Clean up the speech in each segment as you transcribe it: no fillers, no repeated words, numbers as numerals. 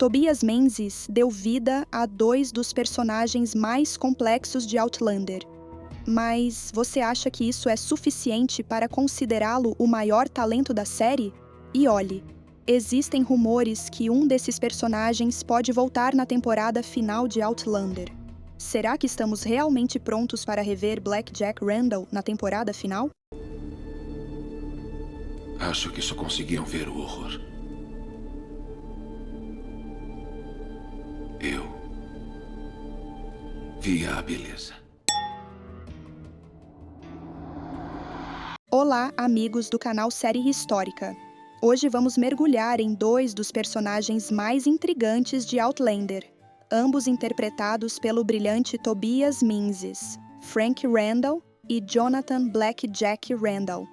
Tobias Menzies deu vida a dois dos personagens mais complexos de Outlander. Mas você acha que isso é suficiente para considerá-lo o maior talento da série? E olhe, existem rumores que um desses personagens pode voltar na temporada final de Outlander. Será que estamos realmente prontos para rever Blackjack Randall na temporada final? Acho que só conseguiam ver o horror. Eu via a beleza. Olá, amigos do canal Série Histórica. Hoje vamos mergulhar em dois dos personagens mais intrigantes de Outlander, ambos interpretados pelo brilhante Tobias Menzies, Frank Randall e Jonathan Blackjack Randall.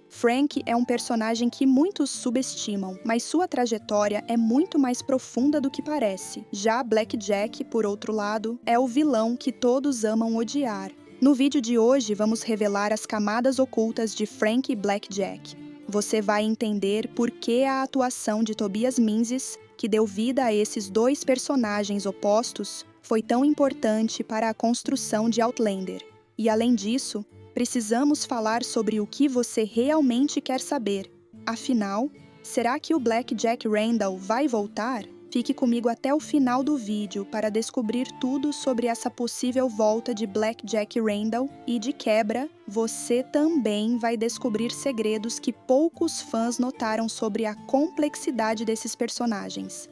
Frank é um personagem que muitos subestimam, mas sua trajetória é muito mais profunda do que parece. Já Blackjack, por outro lado, é o vilão que todos amam odiar. No vídeo de hoje, vamos revelar as camadas ocultas de Frank Blackjack. Você vai entender por que a atuação de Tobias Menzies, que deu vida a esses dois personagens opostos, foi tão importante para a construção de Outlander. E além disso, precisamos falar sobre o que você realmente quer saber. Afinal, será que o Blackjack Randall vai voltar? Fique comigo até o final do vídeo para descobrir tudo sobre essa possível volta de Blackjack Randall e, de quebra, você também vai descobrir segredos que poucos fãs notaram sobre a complexidade desses personagens.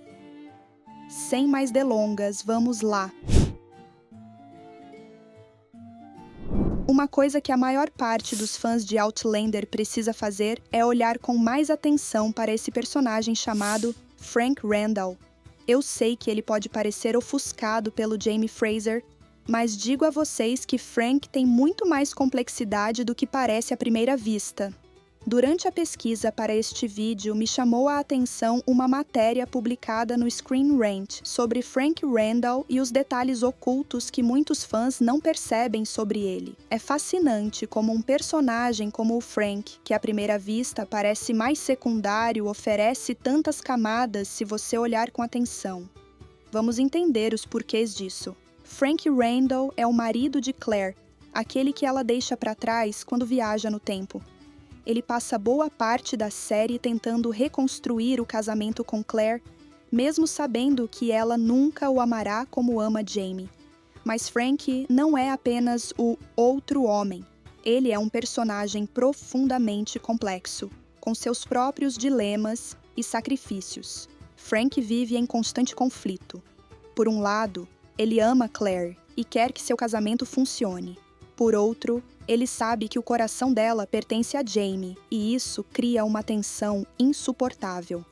Sem mais delongas, vamos lá! Uma coisa que a maior parte dos fãs de Outlander precisa fazer é olhar com mais atenção para esse personagem chamado Frank Randall. Eu sei que ele pode parecer ofuscado pelo Jaime Fraser, mas digo a vocês que Frank tem muito mais complexidade do que parece à primeira vista. Durante a pesquisa para este vídeo, me chamou a atenção uma matéria publicada no Screen Rant sobre Frank Randall e os detalhes ocultos que muitos fãs não percebem sobre ele. É fascinante como um personagem como o Frank, que à primeira vista parece mais secundário, oferece tantas camadas se você olhar com atenção. Vamos entender os porquês disso. Frank Randall é o marido de Claire, aquele que ela deixa para trás quando viaja no tempo. Ele passa boa parte da série tentando reconstruir o casamento com Claire, mesmo sabendo que ela nunca o amará como ama Jaime. Mas Frank não é apenas o outro homem. Ele é um personagem profundamente complexo, com seus próprios dilemas e sacrifícios. Frank vive em constante conflito. Por um lado, ele ama Claire e quer que seu casamento funcione. Por outro, ele sabe que o coração dela pertence a Jaime, e isso cria uma tensão insuportável.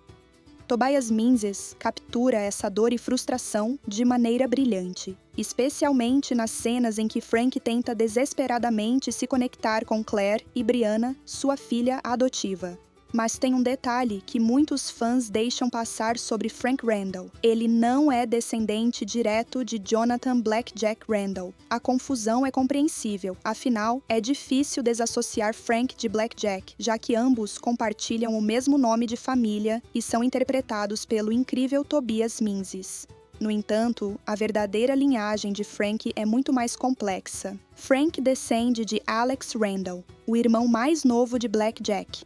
Tobias Menzies captura essa dor e frustração de maneira brilhante, especialmente nas cenas em que Frank tenta desesperadamente se conectar com Claire e Brianna, sua filha adotiva. Mas tem um detalhe que muitos fãs deixam passar sobre Frank Randall. Ele não é descendente direto de Jonathan Blackjack Randall. A confusão é compreensível, afinal, é difícil desassociar Frank de Blackjack, já que ambos compartilham o mesmo nome de família e são interpretados pelo incrível Tobias Menzies. No entanto, a verdadeira linhagem de Frank é muito mais complexa. Frank descende de Alex Randall, o irmão mais novo de Blackjack.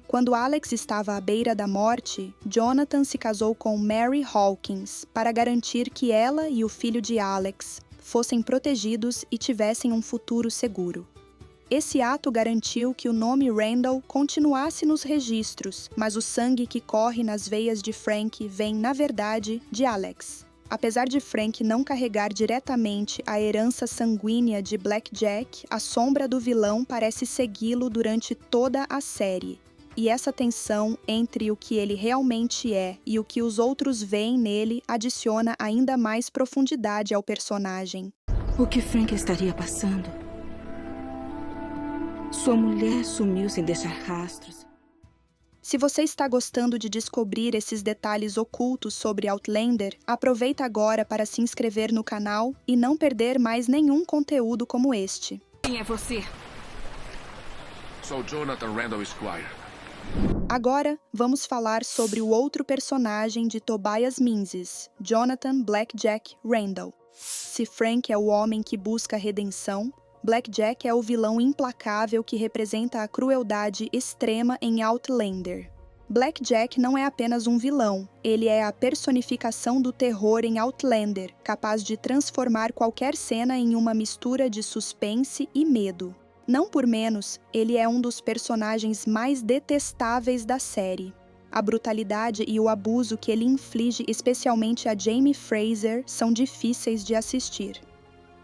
Quando Alex estava à beira da morte, Jonathan se casou com Mary Hawkins para garantir que ela e o filho de Alex fossem protegidos e tivessem um futuro seguro. Esse ato garantiu que o nome Randall continuasse nos registros, mas o sangue que corre nas veias de Frank vem, na verdade, de Alex. Apesar de Frank não carregar diretamente a herança sanguínea de Blackjack, a sombra do vilão parece segui-lo durante toda a série. E essa tensão entre o que ele realmente é e o que os outros veem nele adiciona ainda mais profundidade ao personagem. O que Frank estaria passando? Sua mulher sumiu sem deixar rastros. Se você está gostando de descobrir esses detalhes ocultos sobre Outlander, aproveita agora para se inscrever no canal e não perder mais nenhum conteúdo como este. Quem é você? Sou Jonathan Randall Esquire. Agora, vamos falar sobre o outro personagem de Tobias Menzies, Jonathan Blackjack Randall. Se Frank é o homem que busca redenção, Blackjack é o vilão implacável que representa a crueldade extrema em Outlander. Blackjack não é apenas um vilão, ele é a personificação do terror em Outlander, capaz de transformar qualquer cena em uma mistura de suspense e medo. Não por menos, ele é um dos personagens mais detestáveis da série. A brutalidade e o abuso que ele inflige especialmente a Jamie Fraser são difíceis de assistir.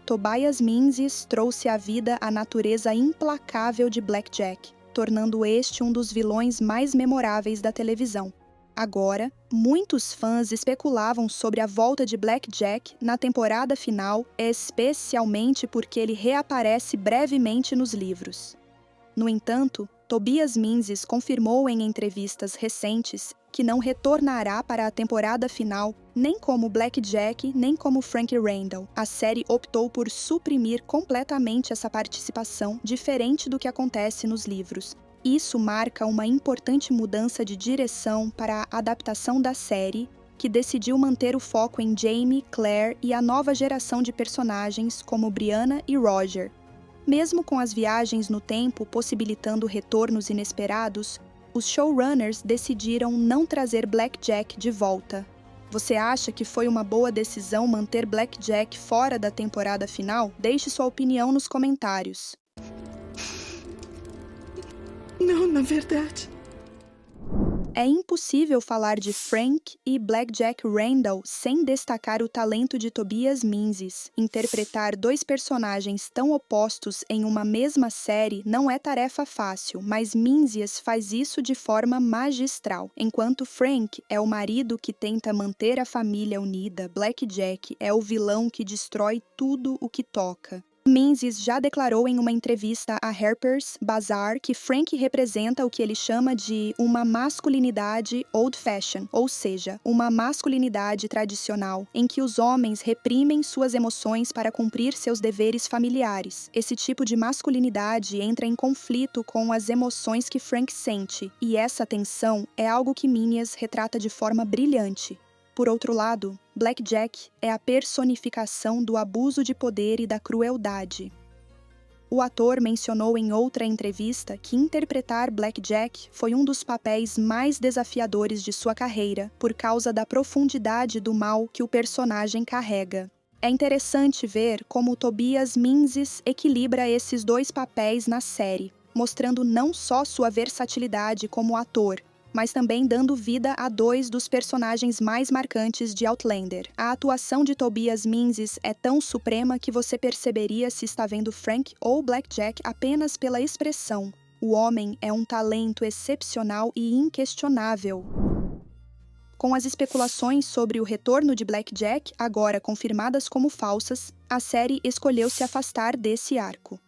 Tobias Menzies trouxe à vida a natureza implacável de Blackjack, tornando este um dos vilões mais memoráveis da televisão. Agora, muitos fãs especulavam sobre a volta de Blackjack na temporada final, especialmente porque ele reaparece brevemente nos livros. No entanto, Tobias Menzies confirmou em entrevistas recentes que não retornará para a temporada final nem como Blackjack, nem como Frank Randall. A série optou por suprimir completamente essa participação, diferente do que acontece nos livros. Isso marca uma importante mudança de direção para a adaptação da série, que decidiu manter o foco em Jamie, Claire e a nova geração de personagens como Brianna e Roger. Mesmo com as viagens no tempo possibilitando retornos inesperados, os showrunners decidiram não trazer Blackjack de volta. Você acha que foi uma boa decisão manter Blackjack fora da temporada final? Deixe sua opinião nos comentários. Não, na verdade. É impossível falar de Frank e Blackjack Randall sem destacar o talento de Tobias Menzies. Interpretar dois personagens tão opostos em uma mesma série não é tarefa fácil, mas Menzies faz isso de forma magistral. Enquanto Frank é o marido que tenta manter a família unida, Blackjack é o vilão que destrói tudo o que toca. Menzies já declarou em uma entrevista a Harper's Bazaar que Frank representa o que ele chama de uma masculinidade old-fashioned, ou seja, uma masculinidade tradicional, em que os homens reprimem suas emoções para cumprir seus deveres familiares. Esse tipo de masculinidade entra em conflito com as emoções que Frank sente, e essa tensão é algo que Menzies retrata de forma brilhante. Por outro lado, Blackjack é a personificação do abuso de poder e da crueldade. O ator mencionou em outra entrevista que interpretar Blackjack foi um dos papéis mais desafiadores de sua carreira, por causa da profundidade do mal que o personagem carrega. É interessante ver como Tobias Menzies equilibra esses dois papéis na série, mostrando não só sua versatilidade como ator, mas também dando vida a dois dos personagens mais marcantes de Outlander. A atuação de Tobias Menzies é tão suprema que você perceberia se está vendo Frank ou Blackjack apenas pela expressão. O homem é um talento excepcional e inquestionável. Com as especulações sobre o retorno de Blackjack, agora confirmadas como falsas, a série escolheu se afastar desse arco.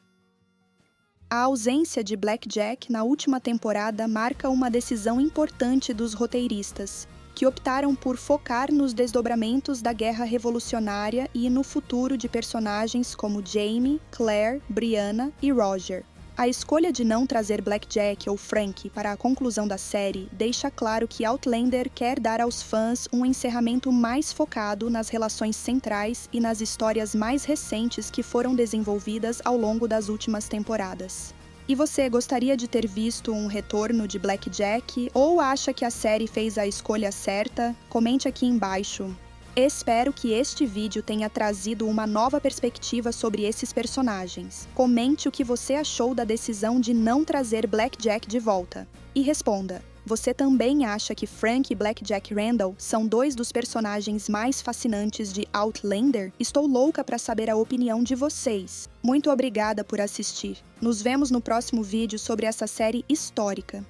A ausência de Blackjack na última temporada marca uma decisão importante dos roteiristas, que optaram por focar nos desdobramentos da Guerra Revolucionária e no futuro de personagens como Jamie, Claire, Brianna e Roger. A escolha de não trazer Blackjack ou Frank para a conclusão da série deixa claro que Outlander quer dar aos fãs um encerramento mais focado nas relações centrais e nas histórias mais recentes que foram desenvolvidas ao longo das últimas temporadas. E você gostaria de ter visto um retorno de Blackjack ou acha que a série fez a escolha certa? Comente aqui embaixo. Espero que este vídeo tenha trazido uma nova perspectiva sobre esses personagens. Comente o que você achou da decisão de não trazer Blackjack de volta. E responda, você também acha que Frank e Blackjack Randall são dois dos personagens mais fascinantes de Outlander? Estou louca para saber a opinião de vocês. Muito obrigada por assistir. Nos vemos no próximo vídeo sobre essa série histórica.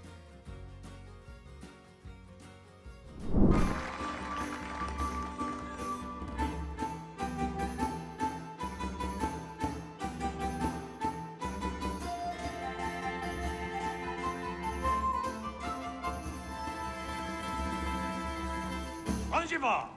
Onde vão?